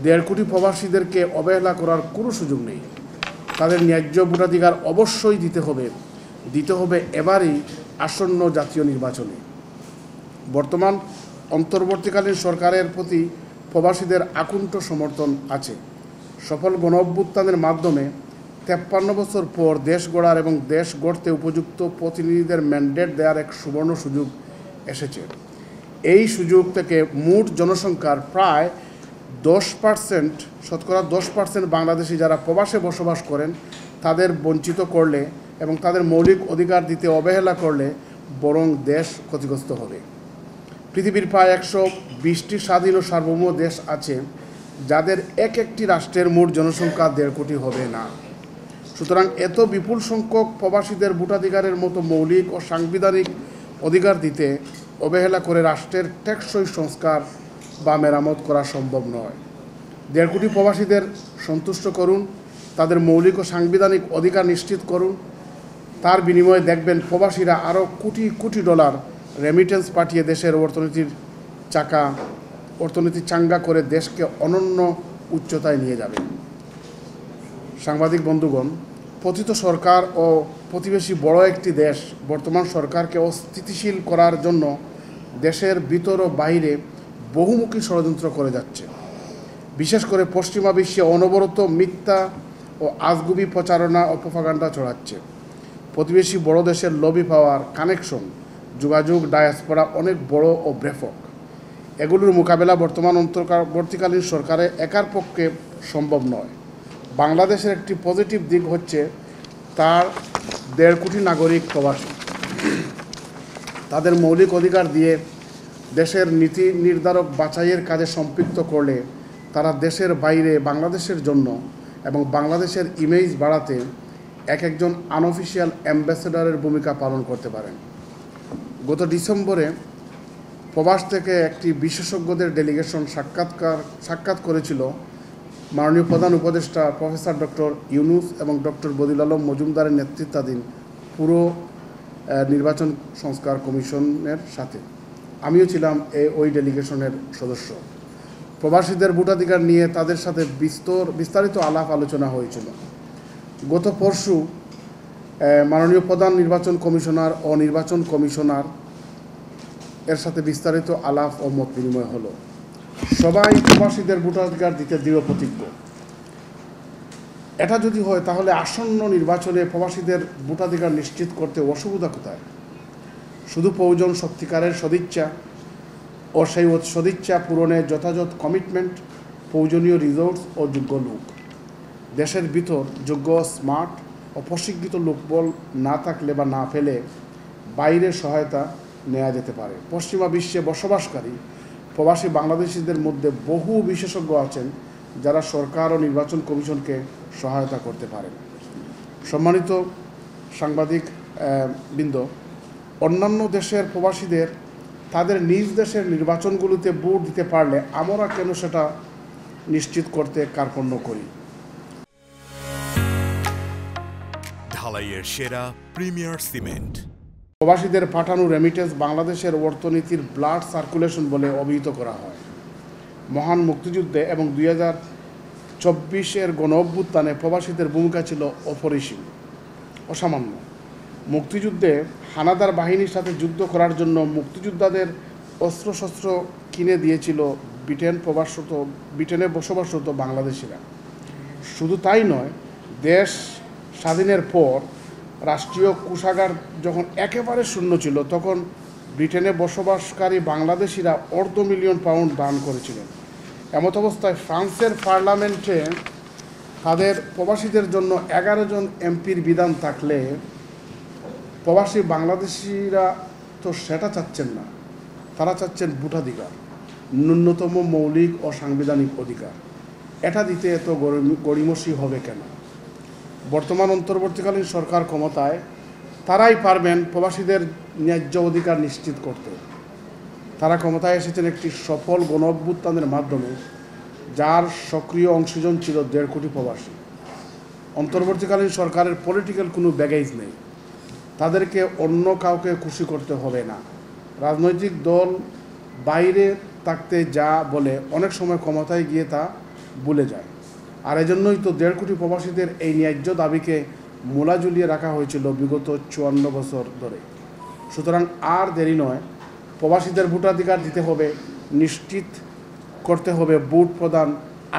1.5 কোটি প্রবাসীদেরকে অবহেলা করার কোনো সুযোগ নেই। তাদের ন্যায্য ভোটাধিকার অবশ্যই দিতে হবে এবারই আসন্ন জাতীয় নির্বাচনে। বর্তমান অন্তর্বর্তীকালীন সরকারের প্রতি প্রবাসীদের আকুণ্ঠ সমর্থন আছে। সফল গণঅভ্যুত্থানের মাধ্যমে 53 বছর পর দেশ গড়ার এবং দেশ গড়তে উপযুক্ত প্রতিনিধিদের ম্যান্ডেট দেওয়ার এক সুবর্ণ সুযোগ এসেছে। এই সুযোগ থেকে মোট জনসংখ্যার প্রায় 10%, শতকরা 10% বাংলাদেশি যারা প্রবাসে বসবাস করেন তাদের বঞ্চিত করলে এবং তাদের মৌলিক অধিকার দিতে অবহেলা করলে বরং দেশ ক্ষতিগ্রস্ত হবে। পৃথিবীর প্রায় 120টি স্বাধীন ও সার্বভৌম দেশ আছে যাদের একটি রাষ্ট্রের মোট জনসংখ্যা 1.5 কোটি হবে না। সুতরাং এত বিপুল সংখ্যক প্রবাসীদের ভোটাধিকারের মতো মৌলিক ও সাংবিধানিক অধিকার দিতে অবহেলা করে রাষ্ট্রের টেকসই সংস্কার বা মেরামত করা সম্ভব নয়। 1.5 কোটি প্রবাসীদের সন্তুষ্ট করুন, তাদের মৌলিক ও সাংবিধানিক অধিকার নিশ্চিত করুন। তার বিনিময়ে দেখবেন প্রবাসীরা আরও কোটি কোটি ডলার রেমিটেন্স পাঠিয়ে দেশের অর্থনীতি চাঙ্গা করে দেশকে অনন্য উচ্চতায় নিয়ে যাবে। সাংবাদিক বন্ধুগণ, পতিত সরকার ও প্রতিবেশী বড় একটি দেশ বর্তমান সরকারকে অস্থিতিশীল করার জন্য দেশের ভিতর ও বাইরে বহুমুখী ষড়যন্ত্র করে যাচ্ছে। বিশেষ করে পশ্চিমা বিশ্বে অনবরত মিথ্যা ও আজগুবি প্রচারণা ও প্রোপাগান্ডা ছড়াচ্ছে। প্রতিবেশী বড় দেশের লবি পাওয়ার, কানেকশন, যোগাযোগ, ডায়াসপোরা অনেক বড় ও ব্যাপক। এগুলোর মোকাবেলা বর্তমান অন্তর্বর্তীকালীন সরকারে একার পক্ষে সম্ভব নয়। বাংলাদেশের একটি পজিটিভ দিক হচ্ছে তার 1.5 কোটি নাগরিক প্রবাসী। তাদের মৌলিক অধিকার দিয়ে দেশের নীতি নির্ধারক বাছাইয়ের কাজে সম্পৃক্ত করলে তারা দেশের বাইরে বাংলাদেশের জন্য এবং বাংলাদেশের ইমেজ বাড়াতে একজন আনঅফিশিয়াল অ্যাম্বাসেডরের ভূমিকা পালন করতে পারেন। গত ডিসেম্বরে প্রবাস থেকে একটি বিশেষজ্ঞদের ডেলিগেশন সাক্ষাৎ করেছিল মাননীয় প্রধান উপদেষ্টা প্রফেসর ডক্টর ইউনুস এবং ডক্টর বদিউল আলম মজুমদারের নেতৃত্বাধীন পুরো নির্বাচন সংস্কার কমিশনের সাথে। আমিও ছিলাম ওই ডেলিগেশনের সদস্য। প্রবাসীদের ভোটাধিকার নিয়ে তাদের সাথে বিস্তারিত আলাপ আলোচনা হয়েছিল। গত পরশু মাননীয় প্রধান নির্বাচন কমিশনার ও নির্বাচন কমিশনার এর সাথে বিস্তারিত আলাপ ও মত বিনিময় হলো। সবাই প্রবাসীদের ভোটাধিকার দিতে দৃঢ় প্রতিজ্ঞ। এটা যদি হয় তাহলে আসন্ন নির্বাচনে প্রবাসীদের ভোটাধিকার নিশ্চিত করতে অসুবিধা কোথায়? শুধু প্রয়োজন সত্যিকারের সদিচ্ছা ও সেই সদিচ্ছা পূরণে যথাযথ কমিটমেন্ট, প্রয়োজনীয় রিসোর্স ও যোগ্য লোক। দেশের ভিতর যোগ্য, স্মার্ট ও প্রশিক্ষিত লোকবল না থাকলে বা না পেলে বাইরের সহায়তা নেওয়া যেতে পারে। পশ্চিমা বিশ্বে বসবাসকারী প্রবাসী বাংলাদেশিদের মধ্যে বহু বিশেষজ্ঞ আছেন যারা সরকার ও নির্বাচন কমিশনকে সহায়তা করতে পারেন। সম্মানিত সাংবাদিক বৃন্দ, অন্যান্য দেশের প্রবাসীদের তাদের নিজ দেশের নির্বাচনগুলোতে ভোট দিতে পারলে আমরা কেন সেটা নিশ্চিত করতে কার্পণ্য করি? ঢালাইয়ের সেরা প্রিমিয়ার সিমেন্ট। প্রবাসীদের পাঠানো রেমিটেন্স বাংলাদেশের অর্থনীতির ব্লাড সার্কুলেশন বলে অভিহিত করা হয়। মহান মুক্তিযুদ্ধে এবং 2024-এর গণঅভ্যুত্থানে প্রবাসীদের ভূমিকা ছিল অপরিসীম, অসামান্য। মুক্তিযুদ্ধে হানাদার বাহিনীর সাথে যুদ্ধ করার জন্য মুক্তিযোদ্ধাদের অস্ত্রশস্ত্র কিনে দিয়েছিল ব্রিটেনে বসবাসরত বাংলাদেশিরা। শুধু তাই নয়, দেশ স্বাধীনের পর রাষ্ট্রীয় কোষাগার যখন একেবারে শূন্য ছিল তখন ব্রিটেনে বসবাসকারী বাংলাদেশিরা £250,000 দান করেছিলেন। এমত অবস্থায় ফ্রান্সের পার্লামেন্টে তাদের প্রবাসীদের জন্য 11 জন এমপির বিধান থাকলে প্রবাসী বাংলাদেশিরা তো সেটা চাচ্ছেন না। তারা চাচ্ছেন ভোটাধিকার, ন্যূনতম মৌলিক ও সাংবিধানিক অধিকার। এটা দিতে এত গড়িমসি হবে কেন? বর্তমান অন্তর্বর্তীকালীন সরকার ক্ষমতায়, তারাই পারবেন প্রবাসীদের ন্যায্য অধিকার নিশ্চিত করতে। তারা ক্ষমতায় এসেছেন একটি সফল গণঅভ্যুত্থানের মাধ্যমে, যার সক্রিয় অংশীজন ছিল 1.5 কোটি প্রবাসী। অন্তর্বর্তীকালীন সরকারের পলিটিক্যাল কোনো ব্যাগেজ নেই। তাদেরকে অন্য কাউকে খুশি করতে হবে না। রাজনৈতিক দল বাইরে থাকতে যা বলে অনেক সময় ক্ষমতায় গিয়ে তা ভুলে যায়। আর এজন্যই তো 1.5 কোটি প্রবাসীদের এই ন্যায্য দাবিকে মূলা ঝুলিয়ে রাখা হয়েছিল বিগত 54 বছর ধরে। সুতরাং আর দেরি নয়, প্রবাসীদের ভোটাধিকার দিতে হবে, নিশ্চিত করতে হবে ভোট প্রদান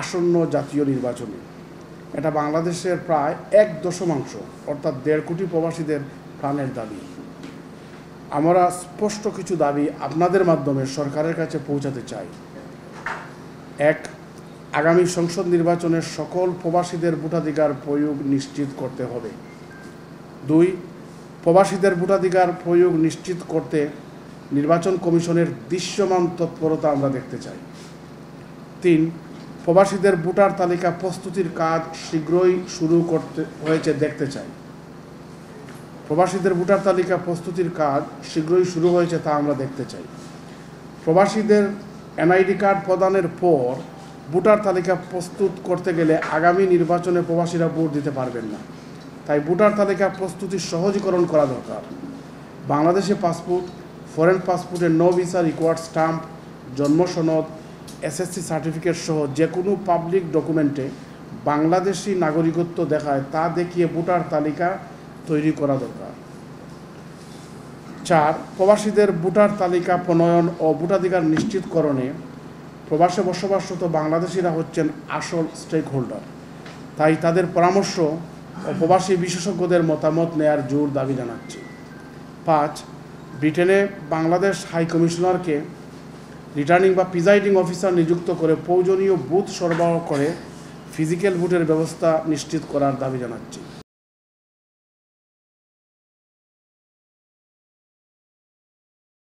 আসন্ন জাতীয় নির্বাচনে। এটা বাংলাদেশের প্রায় 1/10 অর্থাৎ 1.5 কোটি প্রবাসীদের প্রাণের দাবি। আমরা স্পষ্ট কিছু দাবি আপনাদের মাধ্যমে সরকারের কাছে পৌঁছাতে চাই। 1. আগামী সংসদ নির্বাচনে সকল প্রবাসীদের ভোটাধিকার প্রয়োগ নিশ্চিত করতে হবে। 2. প্রবাসীদের ভোটাধিকার প্রয়োগ নিশ্চিত করতে নির্বাচন কমিশনের দৃশ্যমান তৎপরতা আমরা দেখতে চাই। 3. প্রবাসীদের ভোটার তালিকা প্রস্তুতির কাজ শীঘ্রই শুরু করতে হয়েছে দেখতে চাই। প্রবাসীদের ভোটার তালিকা প্রস্তুতির কাজ শীঘ্রই শুরু হয়েছে তা আমরা দেখতে চাই। প্রবাসীদের এনআইডি কার্ড প্রদানের পর ভোটার তালিকা প্রস্তুত করতে গেলে আগামী নির্বাচনে প্রবাসীরা ভোট দিতে পারবেন না। তাই ভোটার তালিকা প্রস্তুতির সহজীকরণ করা দরকার। বাংলাদেশে পাসপোর্ট, ফরেন পাসপোর্টের নো ভিসা রিকোয়ার্ড স্টাম্প, জন্ম সনদ, এসএসসি সার্টিফিকেট সহ যে কোনো পাবলিক ডকুমেন্টে বাংলাদেশি নাগরিকত্ব দেখায় তা দেখিয়ে ভোটার তালিকা তৈরি করা দরকার। 4. প্রবাসীদের ভোটার তালিকা প্রণয়ন ও ভোটাধিকার নিশ্চিতকরণে প্রবাসে বসবাসরত বাংলাদেশিরা হচ্ছেন আসল স্টেক হোল্ডার। তাই তাদের পরামর্শ ও প্রবাসী বিশেষজ্ঞদের মতামত নেয়ার জোর দাবি জানাচ্ছি। 5. ব্রিটেনে বাংলাদেশ হাই কমিশনারকে রিটার্নিং বা প্রিজাইডিং অফিসার নিযুক্ত করে প্রয়োজনীয় বুথ সরবরাহ করে ফিজিক্যাল ভোটের ব্যবস্থা নিশ্চিত করার দাবি জানাচ্ছি।